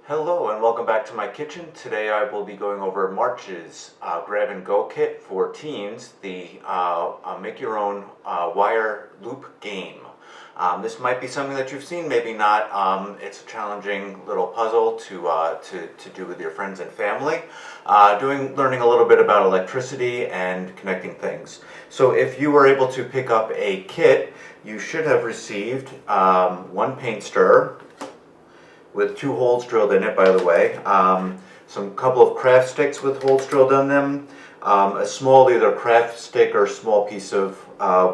Hello and welcome back to my kitchen. Today I will be going over March's grab and go kit for teens, the make your own wire loop game. This might be something that you've seen, maybe not. It's a challenging little puzzle to do with your friends and family. Learning a little bit about electricity and connecting things. So if you were able to pick up a kit, you should have received one paint stirrer, with 2 holes drilled in it, by the way. Some couple of craft sticks with holes drilled in them. A small either craft stick or small piece of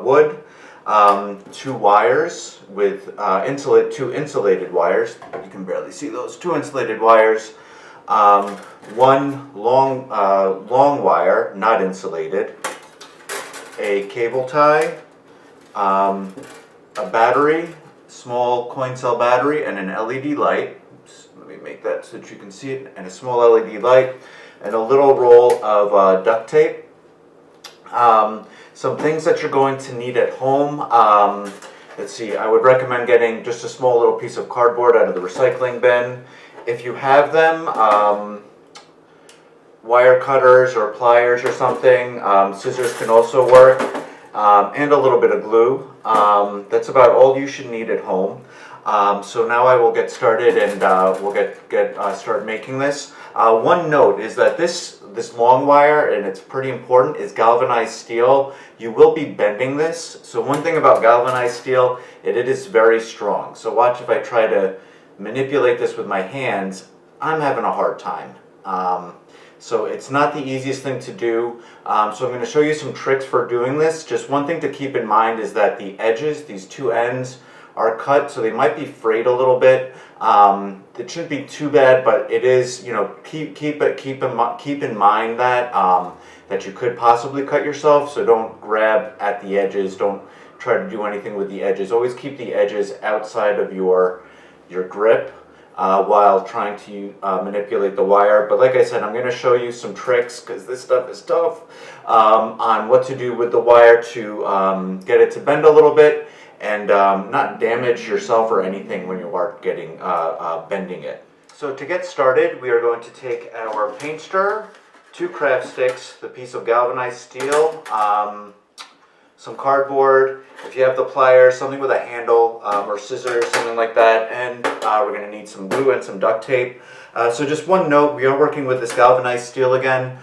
wood. 2 wires with 2 insulated wires. You can barely see those. 2 insulated wires. 1 long wire, not insulated. A cable tie. A battery. Small coin cell battery and an LED light. Oops, let me make that so that you can see it. And a small LED light and a little roll of duct tape. Some things that you're going to need at home. Let's see, I would recommend getting just a small little piece of cardboard out of the recycling bin. If you have them, wire cutters or pliers or something. Scissors can also work. And a little bit of glue. That's about all you should need at home. So now I will get started and we'll start making this. One note is that this long wire, and it's pretty important, is galvanized steel. You will be bending this. So one thing about galvanized steel, it is very strong. So watch if I try to manipulate this with my hands, I'm having a hard time. So it's not the easiest thing to do. So I'm going to show you some tricks for doing this. Just one thing to keep in mind is that the edges, these 2 ends, are cut, so they might be frayed a little bit. It shouldn't be too bad, but it is, keep in mind that that you could possibly cut yourself. So don't grab at the edges. Don't try to do anything with the edges. Always keep the edges outside of your grip. While trying to manipulate the wire. But like I said, I'm going to show you some tricks, because this stuff is tough, on what to do with the wire to get it to bend a little bit and not damage yourself or anything when you are bending it. So to get started, we are going to take our paint stirrer, 2 craft sticks, the piece of galvanized steel, some cardboard, if you have the pliers, something with a handle, or scissors, something like that, and we're going to need some glue and some duct tape. So just one note, we are working with this galvanized steel again,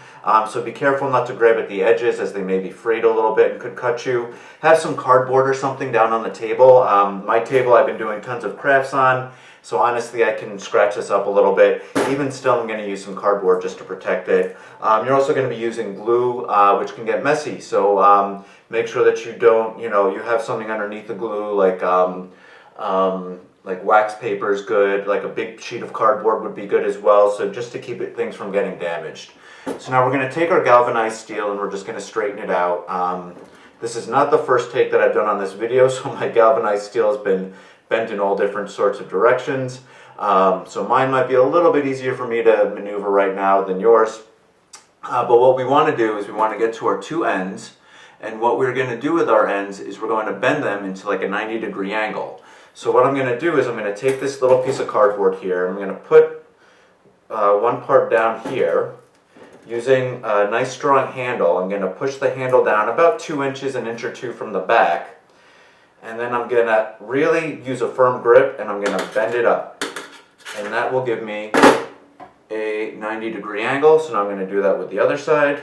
so be careful not to grab at the edges, as they may be frayed a little bit and could cut you. Have some cardboard or something down on the table. My table I've been doing tons of crafts on, so honestly I can scratch this up a little bit. Even still, I'm going to use some cardboard just to protect it. You're also going to be using glue, which can get messy, so make sure that you don't, you have something underneath the glue, like wax paper is good, like a big sheet of cardboard would be good as well, so just to keep things from getting damaged. So now we're going to take our galvanized steel and we're just going to straighten it out. This is not the first take that I've done on this video, so my galvanized steel has been bent in all different sorts of directions. So mine might be a little bit easier for me to maneuver right now than yours. But what we want to do is we want to get to our 2 ends. And what we're going to do with our ends is we're going to bend them into like a 90-degree angle. So what I'm going to do is I'm going to take this little piece of cardboard here. I'm going to put one part down here. Using a nice strong handle, I'm going to push the handle down about 2 inches, an inch or 2 from the back. And then I'm going to really use a firm grip and I'm going to bend it up. And that will give me a 90-degree angle. So now I'm going to do that with the other side.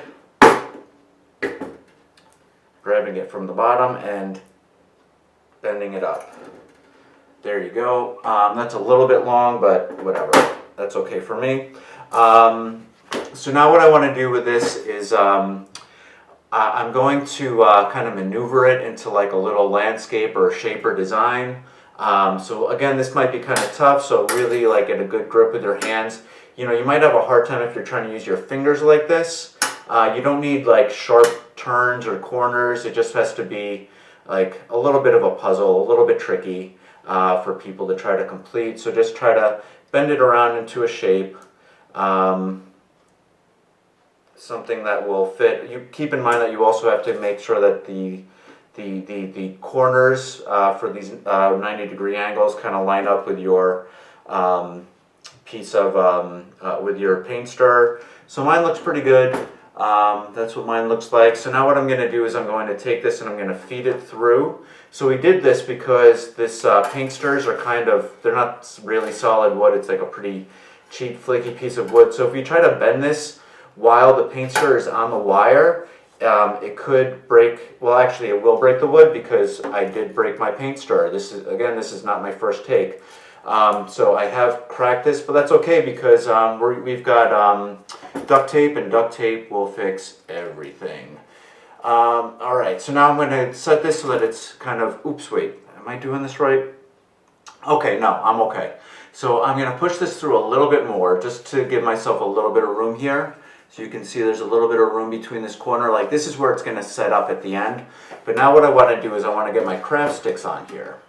Grabbing it from the bottom and bending it up. There you go. That's a little bit long, but whatever. That's okay for me. So now what I want to do with this is I'm going to kind of maneuver it into like a little landscape or shape or design. So again, this might be kind of tough, so really like get a good grip with your hands. You might have a hard time if you're trying to use your fingers like this. You don't need like sharp turns or corners. It just has to be like a little bit of a puzzle, a little bit tricky for people to try to complete. So just try to bend it around into a shape, something that will fit. You keep in mind that you also have to make sure that the corners for these 90-degree angles kind of line up with your piece of, with your paint stirrer. So mine looks pretty good. That's what mine looks like. So now what I'm going to do is I'm going to take this and I'm going to feed it through. So we did this because this paint stirrers are kind of, they're not really solid wood. It's like a pretty cheap flaky piece of wood. So if you try to bend this while the paint stirrer is on the wire, it could break. Well, actually it will break the wood because I did break my paint stirrer. This is not my first take. So I have cracked this, but that's okay because we've got duct tape, and duct tape will fix everything. Alright, so now I'm going to set this so that it's kind of, oops, wait, am I doing this right? Okay, no, I'm okay. So I'm going to push this through a little bit more just to give myself a little bit of room here. So you can see there's a little bit of room between this corner. Like this is where it's going to set up at the end. But now what I want to do is I want to get my craft sticks on here.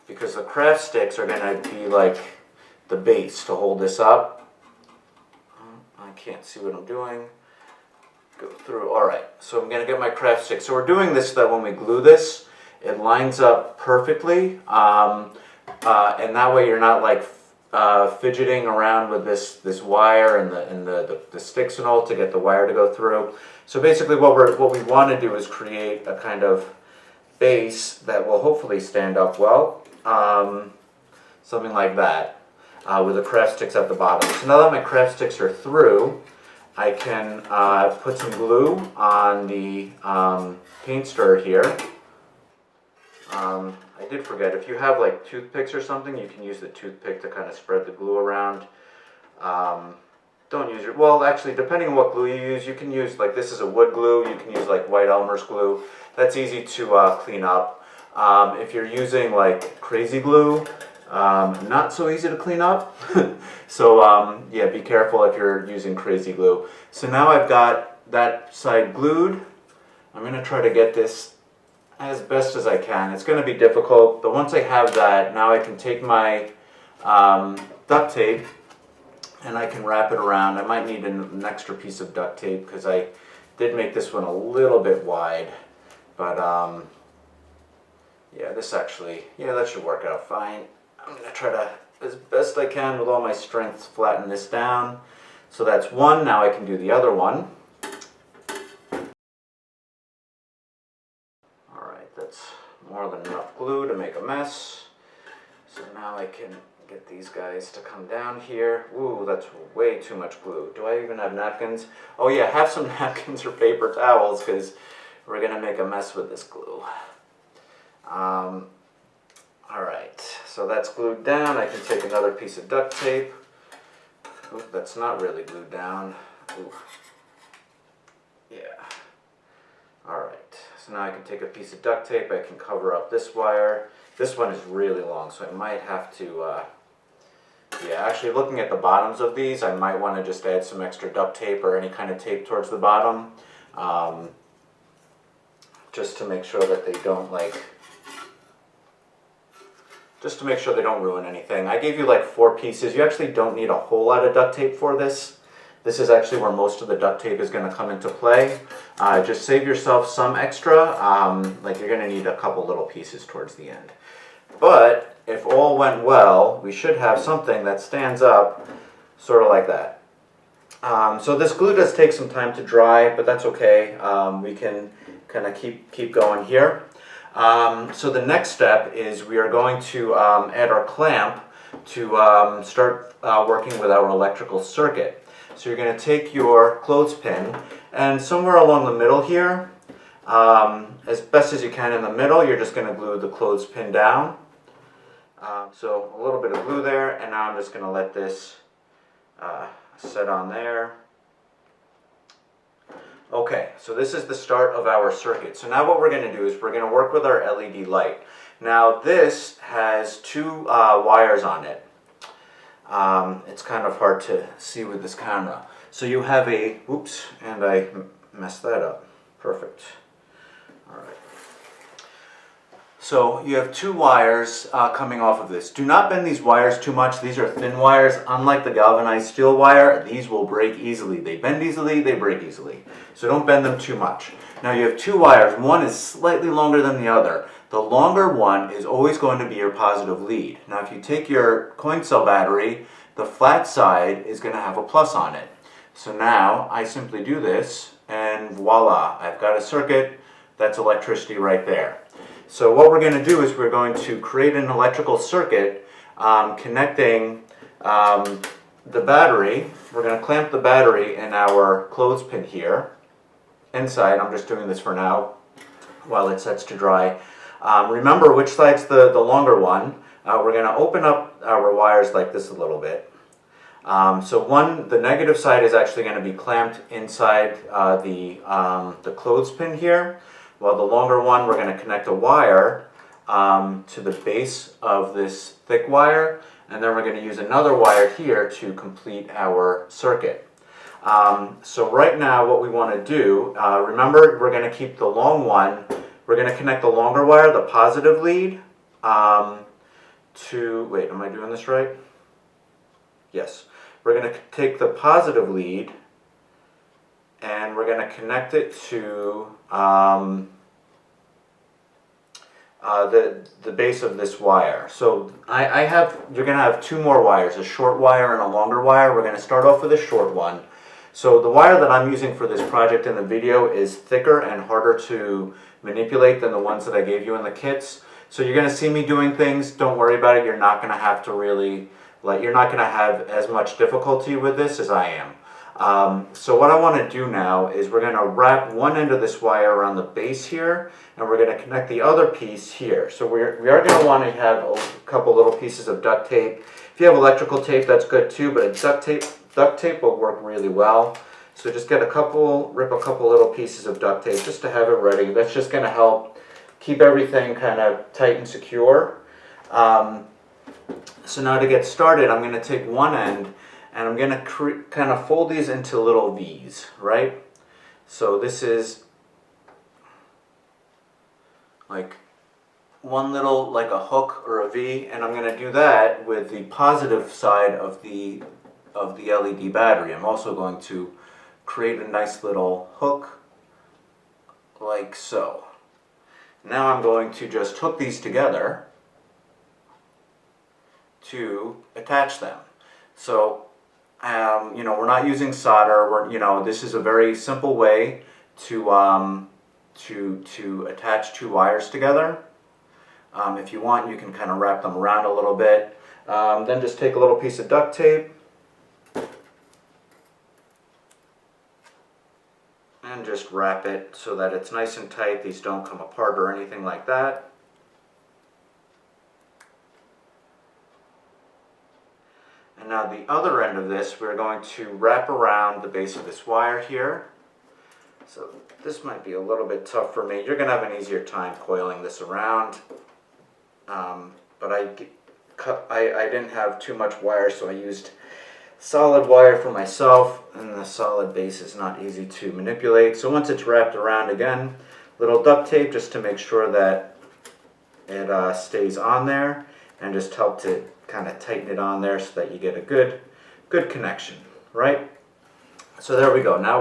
Because the craft sticks are going to be like the base to hold this up. I can't see what I'm doing. Go through. Alright, so I'm going to get my craft stick. So we're doing this so that when we glue this, it lines up perfectly. And that way you're not like fidgeting around with this wire and the sticks and all to get the wire to go through. So basically what we want to do is create a kind of base that will hopefully stand up well. Something like that with the craft sticks at the bottom. So now that my craft sticks are through, I can put some glue on the paint stirrer here. I did forget, if you have like toothpicks or something, you can use the toothpick to kind of spread the glue around. Don't use your, well actually depending on what glue you use, you can use, like this is a wood glue, you can use like White Elmer's glue. That's easy to clean up. If you're using like crazy glue, not so easy to clean up. So yeah, be careful if you're using crazy glue. So now I've got that side glued. I'm going to try to get this as best as I can. It's going to be difficult, but once I have that, now I can take my duct tape and I can wrap it around. I might need an extra piece of duct tape because I did make this one a little bit wide, but yeah, this actually, yeah, that should work out fine. I'm going to try to, as best I can with all my strength, flatten this down. So that's one. Now I can do the other one. Alright, that's more than enough glue to make a mess. So now I can get these guys to come down here. Ooh, that's way too much glue. Do I even have napkins? Oh yeah, have some napkins or paper towels because we're going to make a mess with this glue. Alright, so that's glued down. I can take another piece of duct tape. Oop, that's not really glued down. Ooh. Yeah. Alright, so now I can take a piece of duct tape. I can cover up this wire. This one is really long, so I might have to, yeah, actually looking at the bottoms of these, I might want to just add some extra duct tape or any kind of tape towards the bottom. Just to make sure that they don't just to make sure they don't ruin anything. I gave you like 4 pieces. You actually don't need a whole lot of duct tape for this. This is actually where most of the duct tape is going to come into play. Just save yourself some extra. Like you're going to need a couple little pieces towards the end. But if all went well, we should have something that stands up sort of like that. So this glue does take some time to dry, but that's okay. We can kind of keep going here. So the next step is we are going to add our clamp to start working with our electrical circuit. So you're going to take your clothespin and somewhere along the middle here, as best as you can in the middle, you're just going to glue the clothespin down. So a little bit of glue there, and now I'm just going to let this set on there. Okay, so this is the start of our circuit. So now what we're going to do is we're going to work with our LED light. Now this has 2 wires on it. It's kind of hard to see with this camera. So you have a, oops, and I messed that up. Perfect. All right. So you have 2 wires coming off of this. Do not bend these wires too much. These are thin wires. Unlike the galvanized steel wire, these will break easily. They bend easily, they break easily. So don't bend them too much. Now you have 2 wires. One is slightly longer than the other. The longer one is always going to be your positive lead. Now if you take your coin cell battery, the flat side is going to have a plus on it. So now I simply do this and voila, I've got a circuit that's electricity right there. So what we're going to do is we're going to create an electrical circuit connecting the battery. We're going to clamp the battery in our clothespin here inside. I'm just doing this for now while it sets to dry. Remember which side's the longer one. We're going to open up our wires like this a little bit. So the negative side is actually going to be clamped inside the clothespin here, while the longer one we're going to connect a wire to the base of this thick wire, and then we're going to use another wire here to complete our circuit. So right now what we want to do, remember we're going to keep the long one, we're going to connect the longer wire, the positive lead, wait, am I doing this right? Yes. We're going to take the positive lead and we're going to connect it to the base of this wire. So you're going to have two more wires, a short wire and a longer wire. We're going to start off with a short one. So the wire that I'm using for this project in the video is thicker and harder to manipulate than the ones that I gave you in the kits. So you're going to see me doing things, don't worry about it, you're not going to have to really, you're not going to have as much difficulty with this as I am. So what I want to do now is we're going to wrap one end of this wire around the base here, and we're going to connect the other piece here. So we are going to want to have a couple little pieces of duct tape. If you have electrical tape, that's good too, but duct tape will work really well. So just rip a couple little pieces of duct tape just to have it ready. That's just going to help keep everything kind of tight and secure. So now to get started, I'm going to take one end and I'm going to kind of fold these into little V's, right? So this is like one little, like a hook or a V, and I'm going to do that with the positive side of the LED battery. I'm also going to create a nice little hook like so. Now I'm going to just hook these together to attach them. So, we're not using solder. This is a very simple way to attach two wires together. If you want, you can kind of wrap them around a little bit. Then just take a little piece of duct tape and just wrap it so that it's nice and tight. These don't come apart or anything like that. And now the other end of this, we're going to wrap around the base of this wire here. So this might be a little bit tough for me. You're going to have an easier time coiling this around. But I didn't have too much wire, so I used solid wire for myself, and the solid base is not easy to manipulate. So once it's wrapped around, again, little duct tape just to make sure that it stays on there, and just help to kind of tighten it on there so that you get a good connection, right? So there we go. Now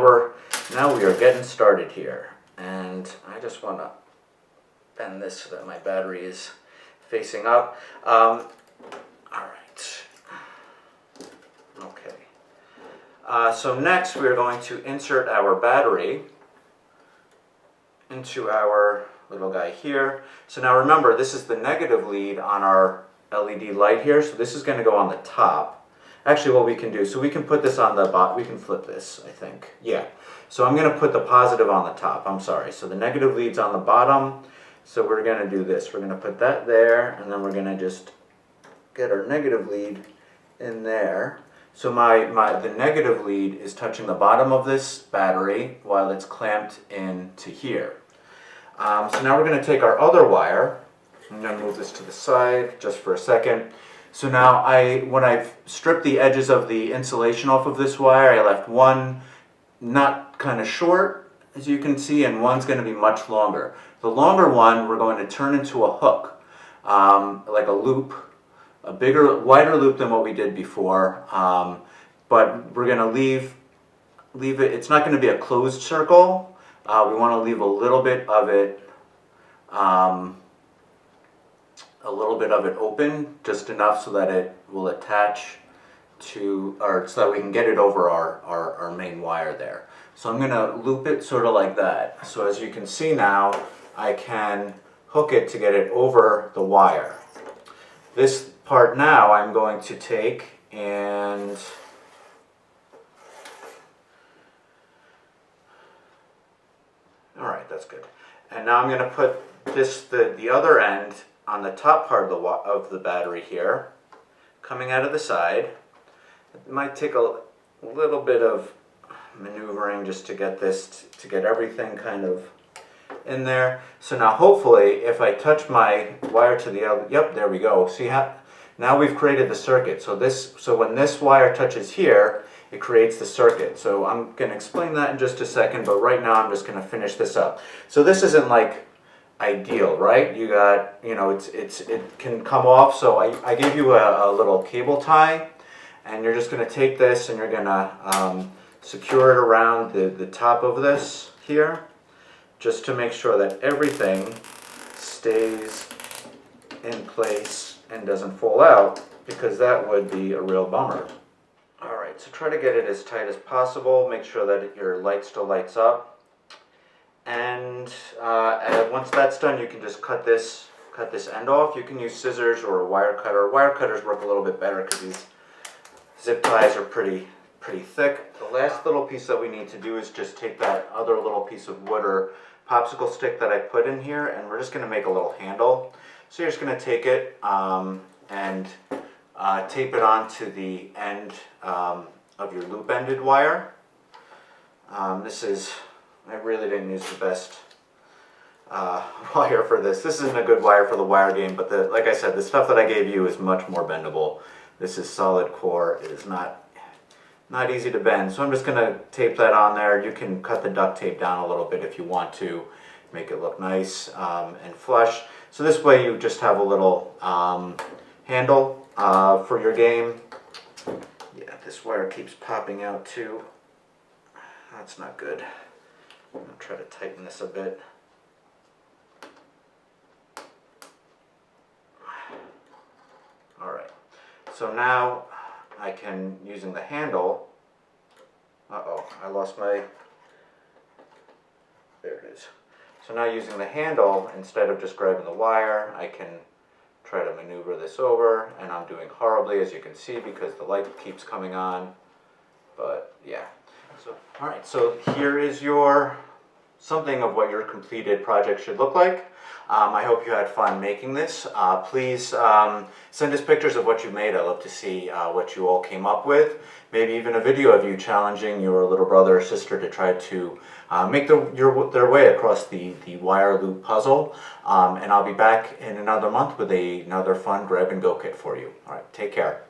we are getting started here, and I just want to bend this so that my battery is facing up. All right. Okay. So next we're going to insert our battery into our little guy here. So now remember, this is the negative lead on our LED light here, so this is going to go on the top. Actually, what we can do, so we can put this on the bottom, we can flip this, I think. Yeah. So I'm going to put the positive on the top, I'm sorry. So the negative lead's on the bottom, so we're going to do this. We're going to put that there, and then we're going to just get our negative lead in there. So the negative lead is touching the bottom of this battery while it's clamped into here. So now we're going to take our other wire. I'm going to move this to the side just for a second. So now when I've stripped the edges of the insulation off of this wire, I left one not kind of short, as you can see, and one's going to be much longer. The longer one we're going to turn into a hook, like a loop, a bigger, wider loop than what we did before, but we're going to leave it, it's not going to be a closed circle. We want to leave a little bit of it a little bit of it open, just enough so that it will attach to, or so that we can get it over our main wire there. So I'm going to loop it sort of like that. So as you can see now, I can hook it to get it over the wire. This part now I'm going to take and alright, that's good. And now I'm going to put this, the other end on the top part of the battery here, coming out of the side. It might take a little bit of maneuvering just to get this, to get everything kind of in there. So now hopefully if I touch my wire to the other, yep, there we go. See how, now we've created the circuit. So when this wire touches here, it creates the circuit. So I'm going to explain that in just a second, but right now I'm just going to finish this up. So this isn't like ideal, right? You got, you know, it can come off. So I gave you a little cable tie, and you're just going to take this and you're going to secure it around the top of this here, just to make sure that everything stays in place and doesn't fall out, because that would be a real bummer. Alright, so try to get it as tight as possible. Make sure that your light still lights up. And once that's done, you can just cut this end off. You can use scissors or a wire cutter. Wire cutters work a little bit better because these zip ties are pretty thick. The last little piece that we need to do is just take that other little piece of wood or popsicle stick that I put in here, and we're just going to make a little handle. So you're just going to take it and tape it onto the end of your loop-ended wire. I really didn't use the best wire for this. This isn't a good wire for the wire game, but like I said, the stuff that I gave you is much more bendable. This is solid core. It is not easy to bend. So I'm just going to tape that on there. You can cut the duct tape down a little bit if you want to make it look nice and flush. So this way you just have a little handle for your game. Yeah, this wire keeps popping out too. That's not good. I'm going to try to tighten this a bit. Alright, so now I can, using the handle, I lost my, there it is. So now using the handle, instead of just grabbing the wire, I can try to maneuver this over, and I'm doing horribly, as you can see, because the light keeps coming on, but yeah. So, alright, so here is something of what your completed project should look like. I hope you had fun making this. Please send us pictures of what you made. I'd love to see what you all came up with. Maybe even a video of you challenging your little brother or sister to try to make their way across the wire loop puzzle. And I'll be back in another month with another fun grab and go kit for you. All right, take care.